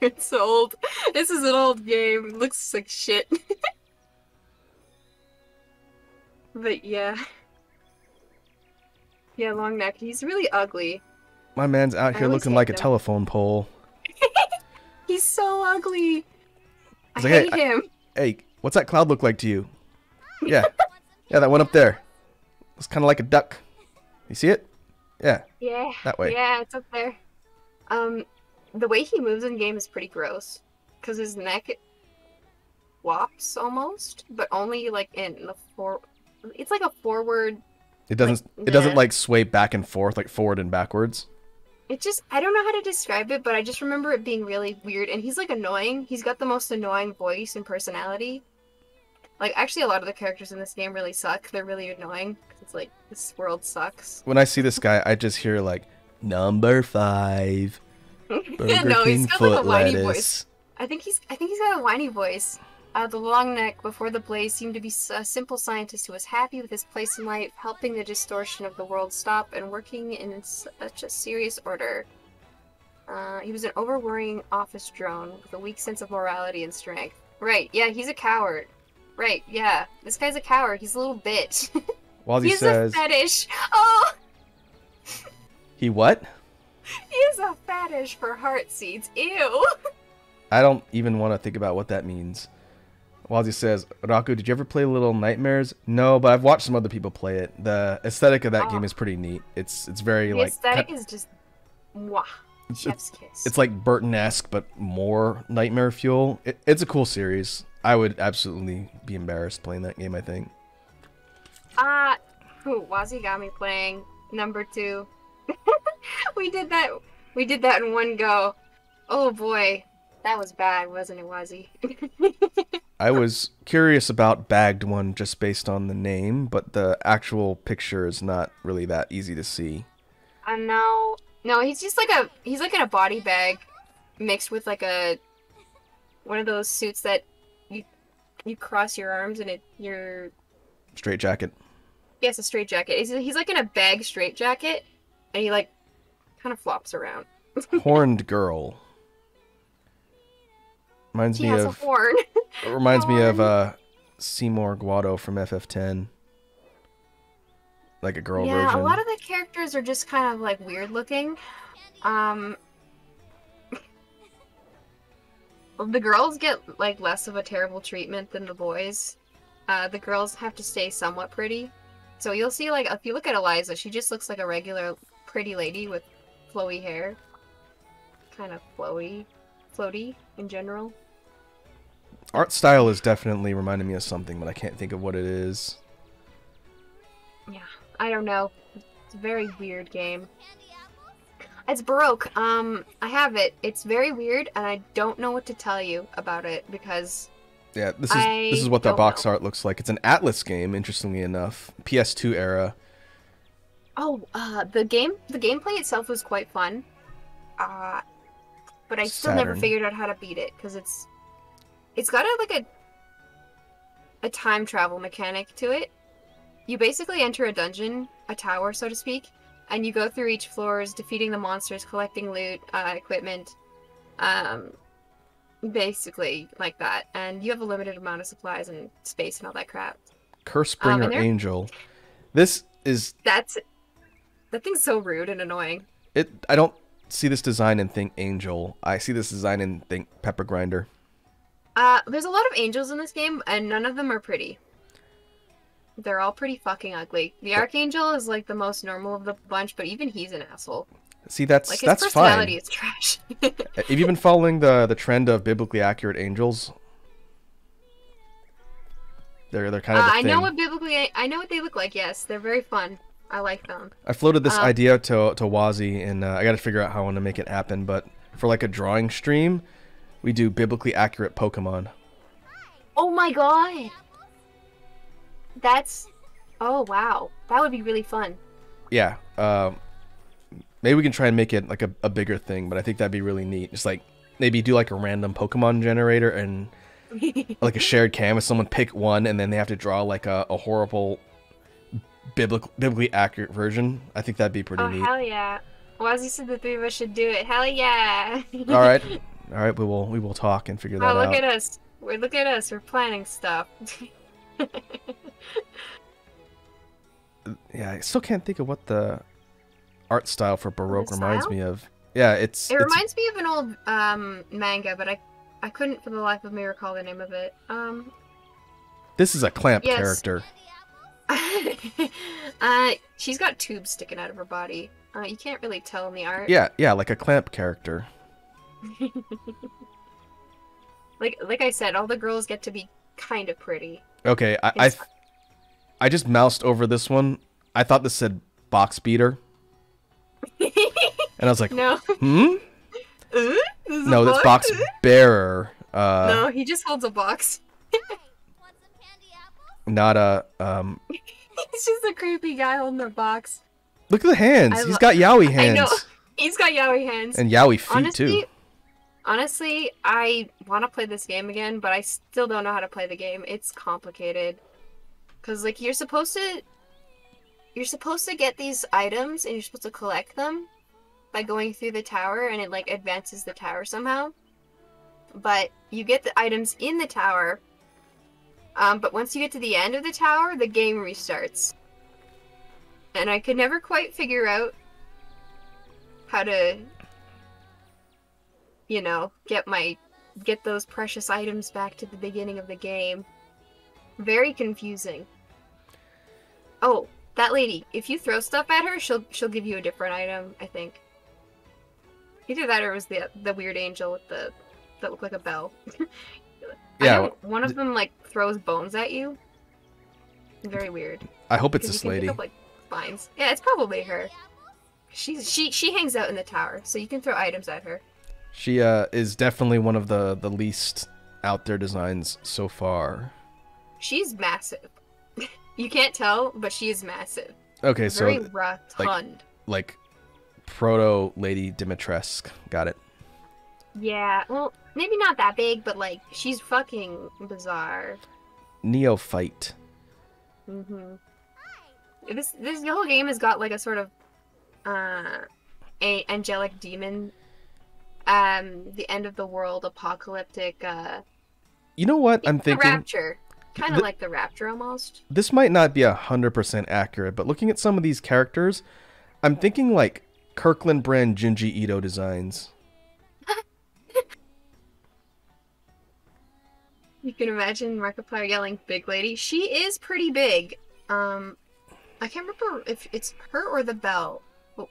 It's old. This is an old game. It looks like shit. But yeah. Yeah, long neck. He's really ugly. My man's out here looking like a telephone pole. He's so ugly. I like, hate him. Hey, what's that cloud look like to you? Yeah. Yeah, that one up there. It's kind of like a duck. You see it? Yeah. Yeah. That way. Yeah, it's up there. The way he moves in game is pretty gross. Because his neck flops almost, but only like in the it's like a forward. It doesn't like sway back and forth, like forward and backwards. It just, I don't know how to describe it, but I just remember it being really weird. And he's like annoying. He's got the most annoying voice and personality. Like, actually, a lot of the characters in this game really suck. They're really annoying. Cause it's like, this world sucks. When I see this guy, I just hear like, number 5. Burger No, King he's got foot like a whiny lettuce. voice. I think he's got a whiny voice. The long neck before the blaze seemed to be a simple scientist who was happy with his place in life, helping the distortion of the world stop and working in such a serious order. He was an over-worrying office drone with a weak sense of morality and strength. Right, yeah, he's a coward. Right, yeah, this guy's a coward. He's a little bitch. He says... a fetish. Oh! He what? He has a fetish for heart seeds. Ew! I don't even want to think about what that means. Wazzy says, Rakku, did you ever play Little Nightmares? No, but I've watched some other people play it. The aesthetic of that game is pretty neat. It's very the like... The aesthetic is just... Mwah. Chef's kiss. It's like Burton-esque, but more Nightmare Fuel. It's a cool series. I would absolutely be embarrassed playing that game, I think. Wazzy got me playing number 2. We did that in one go. Oh boy. That was bad, wasn't it, Wazzy? I was curious about Bagged One just based on the name, but the actual picture is not really that easy to see. No, he's just like he's like in a body bag mixed with like one of those suits that you cross your arms and you're Straight jacket. he has a straight jacket. He's like in a bag straight jacket, and he like kind of flops around. Horned girl. Reminds He me has a of horn. reminds me of Horn. Seymour Guado from FF10. Like a girl Yeah, version. a lot of the characters are just kind of like weird looking. The girls get like less of a terrible treatment than the boys. The girls have to stay somewhat pretty. So you'll see, like, if you look at Eliza, she just looks like a regular pretty lady with flowy hair. Kind of floaty in general. Art style is definitely reminding me of something, but I can't think of what it is. Yeah, I don't know. It's a very weird game. It's Baroque. I have it. It's very weird, and I don't know what to tell you about it because Yeah, this is what the don't box know. art looks like. It's an Atlas game, interestingly enough. PS2 era. Oh, the gameplay itself was quite fun. But I still never Saturn. figured out how to beat it because it's got a time travel mechanic to it. You basically enter a dungeon, a tower, so to speak, and you go through each floors, defeating the monsters, collecting loot, equipment, basically like that. And you have a limited amount of supplies and space and all that crap. Cursebringer and there- Angel. This is That thing's so rude and annoying. it. I don't see this design and think Angel. I see this design and think Pepper Grinder. There's a lot of angels in this game, and none of them are pretty. They're all pretty fucking ugly. The Archangel is like the most normal of the bunch, but even he's an asshole. See, that's Like his that's personality fine. is trash. Have you been following the trend of biblically accurate angels? They're kind of a I thing. know what they look like. Yes, they're very fun. I like them. I floated this idea to Wazi, and I got to figure out how I want to make it happen. But for like a drawing stream, we do biblically accurate Pokemon. Oh my god! Oh wow, that would be really fun. Yeah. Maybe we can try and make it like a bigger thing, but I think that'd be really neat. Just like maybe do like a random Pokemon generator and like a shared canvas. Someone pick one, and then they have to draw like a horrible biblically accurate version. I think that'd be pretty Oh neat. hell yeah! Wazzy said the three of us should do it. Hell yeah! All right. We will talk and figure that Oh, out. look at us! Look at us! We're planning stuff. Yeah, I still can't think of what the art style for Baroque The reminds style? me of. Yeah, it's It reminds me of an old manga, but I couldn't for the life of me recall the name of it. this is a clamp Yes. character. She's got tubes sticking out of her body. You can't really tell in the art. Yeah, like a clamp character. Like I said, all the girls get to be kind of pretty. Okay, I just moused over this one. I thought this said box beater, and I was like, No. hmm? This is No, a that's box bearer. No, he just holds a box. Not a He's just a creepy guy holding a box. Look at the hands. I He's lo- got yaoi I hands know. He's got yaoi hands. and yaoi feet too. Honestly, I want to play this game again, but I still don't know how to play the game. It's complicated. Cause like you're supposed to get these items and you're supposed to collect them by going through the tower, and it like advances the tower somehow. But you get the items in the tower, but once you get to the end of the tower, the game restarts. And I could never quite figure out how to, you know, get those precious items back to the beginning of the game. Very confusing. Oh, that lady. If you throw stuff at her, she'll give you a different item, I think. Either that or it was the weird angel with that looked like a bell. I Yeah, know one of them like throws bones at you. Very weird. I hope it's 'Cause this you can lady. pick up, like, spines. Yeah, it's probably her. She hangs out in the tower, so you can throw items at her. She is definitely one of the least out there designs so far. She's massive. You can't tell, but she is massive. Okay, Very so rotund. like proto Lady Dimitrescu. Got it. Yeah, well, maybe not that big, but like she's fucking bizarre. neophyte. Mm-hmm. This whole game has got like a sort of a angelic demon, the end of the world apocalyptic. You know what I'm The thinking? Rapture, kind of like the Rapture almost. This might not be 100% accurate, but looking at some of these characters, I'm thinking like Kirkland brand Junji Ito designs. You can imagine Markiplier yelling "Big lady." She is pretty big. I can't remember if it's her or the bell, but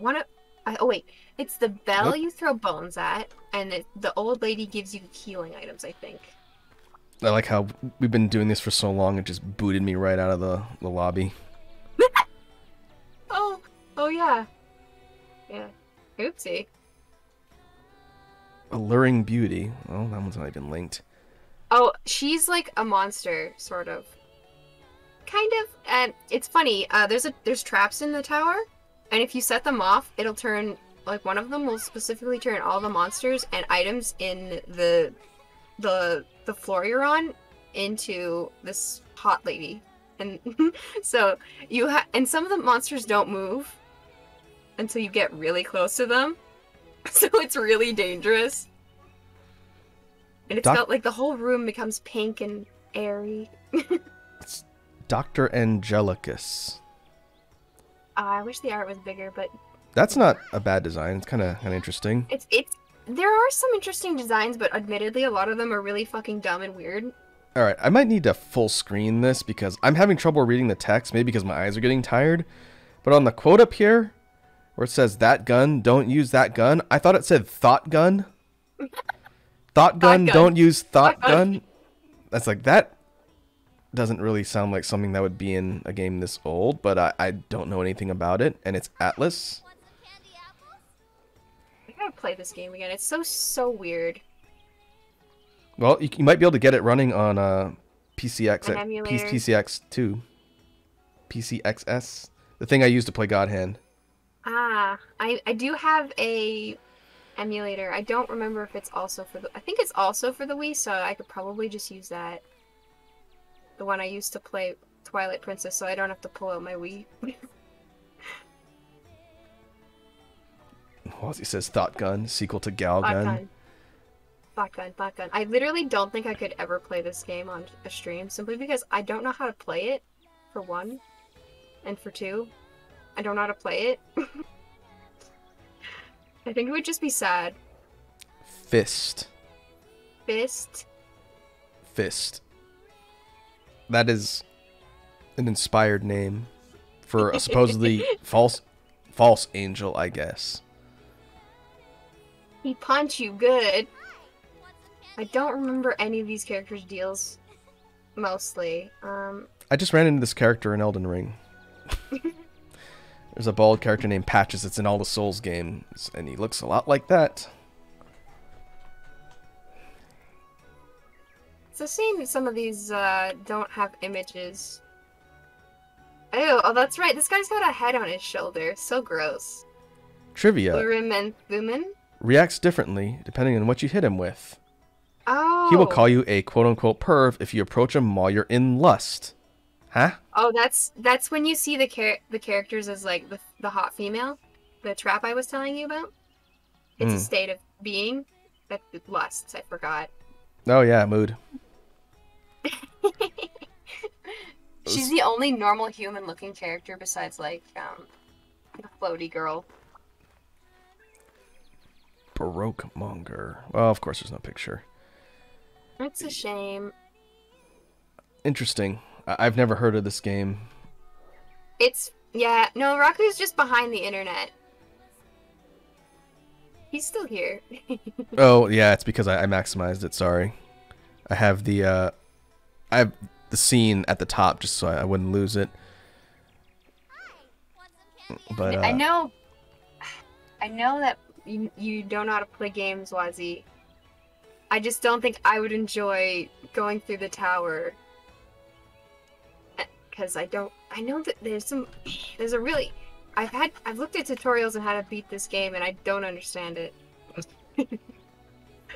oh wait, it's the bell Nope. you throw bones at, and the old lady gives you healing items, I think. I like how we've been doing this for so long, it just booted me right out of the lobby. Oh yeah. Yeah. Oopsie. Alluring Beauty. Oh, that one's not even linked. Oh, she's like a monster, sort of. Kind of. And it's funny, there's traps in the tower, and if you set them off, it'll turn, like one of them will specifically turn all the monsters and items in the floor you're on into this hot lady. And so and some of the monsters don't move until you get really close to them. So it's really dangerous. And it's got like the whole room becomes pink and airy. It's Dr. Angelicus. I wish the art was bigger, but That's not a bad design. It's kind of interesting. it's there are some interesting designs, but admittedly a lot of them are really fucking dumb and weird. All right, I might need to full screen this because I'm having trouble reading the text, maybe because my eyes are getting tired. But on the quote up here, where it says that gun, don't use that gun, I thought it said thought gun. Thought gun, don't use thought gun. That's like, that doesn't really sound like something that would be in a game this old, but I don't know anything about it, and it's Atlas. I gotta play this game again. It's so weird. Well, you might be able to get it running on PCX, An emulator. PCX2, PCXS, the thing I used to play God Hand. Ah, I do have a emulator. I don't remember if it's also for I think it's also for the Wii, so I could probably just use that. The one I used to play Twilight Princess, so I don't have to pull out my Wii. Well, he says Thought Gun, sequel to Gal Gun. Thought gun. I literally don't think I could ever play this game on a stream, simply because I don't know how to play it, for one. And for two, I don't know how to play it. I think it would just be sad. Fist. Fist. That is an inspired name for a supposedly false angel, I guess. He punch you good. I don't remember any of these characters' deals, mostly. I just ran into this character in Elden Ring. There's a bald character named Patches. It's in all the Souls games, and he looks a lot like that. It's a shame that some of these don't have images. Ew, oh that's right, this guy's got a head on his shoulder. So gross. Trivia. Urim and Thummim? Reacts differently depending on what you hit him with. Oh. He will call you a quote-unquote perv if you approach him while you're in lust. Huh? Oh, that's when you see the characters as like the hot female, the trap I was telling you about. It's a state of being that lusts. I forgot. Oh yeah, mood. She's the only normal human-looking character besides like the floaty girl. Baroque monger. Well, of course, there's no picture. It's a shame. Interesting. I've never heard of this game. Yeah, no, Rakku's just behind the internet. He's still here. Oh yeah, it's because I maximized it. Sorry, I have the scene at the top just so I wouldn't lose it. But I know that you don't know how to play games, Wazi. I just don't think I would enjoy going through the tower. Because I know that I've looked at tutorials on how to beat this game and I don't understand it.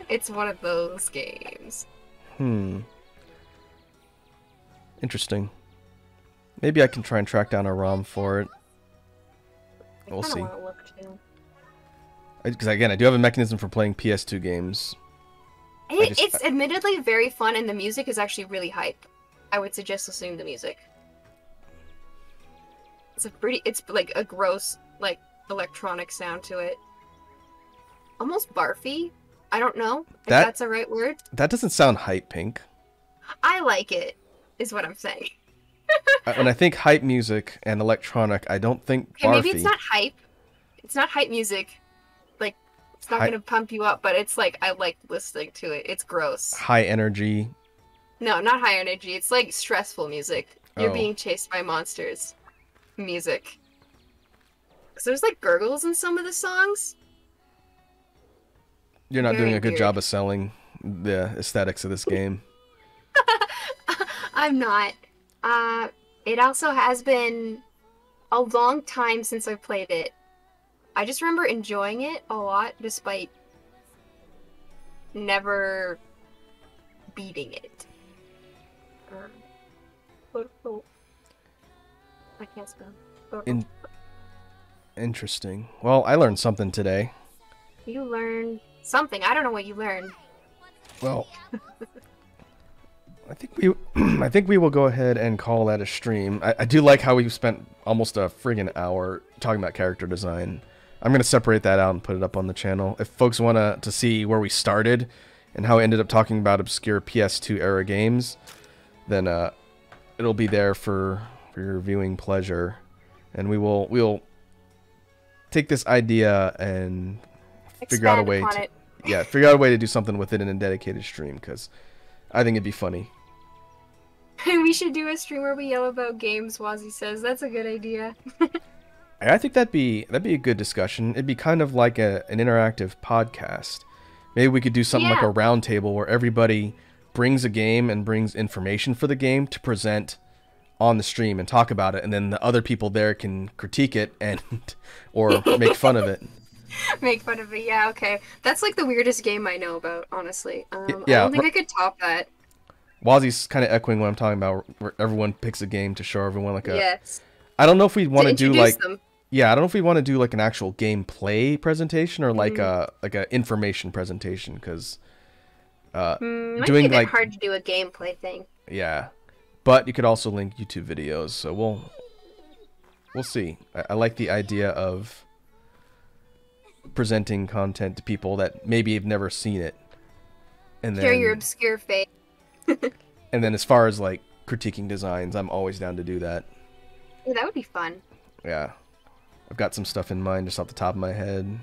It's one of those games. Interesting. Maybe I can try and track down a ROM for it. I We'll kinda see. wanna look too. Because again, I do have a mechanism for playing PS2 games. It's admittedly very fun, and the music is actually really hype. I would suggest listening to the music. It's like a gross, like, electronic sound to it. Almost barfy. I don't know if that's a right word. That doesn't sound hype, Pink. I like it, is what I'm saying. When I think hype music and electronic, I don't think barfy. Okay, maybe it's not hype. It's not hype music. Like, it's not gonna pump you up, but it's like, I like listening to it. It's gross. High energy. No, not high energy. It's like stressful music. You're Oh. being chased by monsters. Music. So there's like gurgles in some of the songs. You're not doing Very a good weird. job of selling the aesthetics of this game. I'm not. It also has been a long time since I've played it. I just remember enjoying it a lot despite never beating it. I can't spell. Interesting. Well, I learned something today. You learned something. I don't know what you learned. Well, I think we will go ahead and call that a stream. I do like how we spent almost a friggin' hour talking about character design. I'm gonna separate that out and put it up on the channel. If folks want to see where we started and how we ended up talking about obscure PS2 era games, then it'll be there for your viewing pleasure, and we'll take this idea and figure out a way to figure out a way to do something with it in a dedicated stream, because I think it'd be funny. We should do a stream where we yell about games, Wazzy says. That's a good idea. I think that'd be a good discussion. It'd be kind of like an interactive podcast. Maybe we could do something like a round table where everybody brings a game and brings information for the game to present on the stream and talk about it, and then the other people there can critique it and or make fun of it. Make fun of it, yeah, okay. That's like the weirdest game I know about, honestly. Yeah, I don't think I could top that. Wazzy's kind of echoing what I'm talking about, where everyone picks a game to show everyone like a... Yes. I don't know if we'd want to do like... them. Yeah, I don't know if we want to do like an actual gameplay presentation or like a information presentation, because Might doing be a bit like hard to do a gameplay thing. yeah, but you could also link YouTube videos, so we'll see. I like the idea of presenting content to people that maybe have never seen it, and Share then your obscure face. and then as far as like critiquing designs, I'm always down to do that. Yeah, that would be fun. Yeah, I've got some stuff in mind just off the top of my head.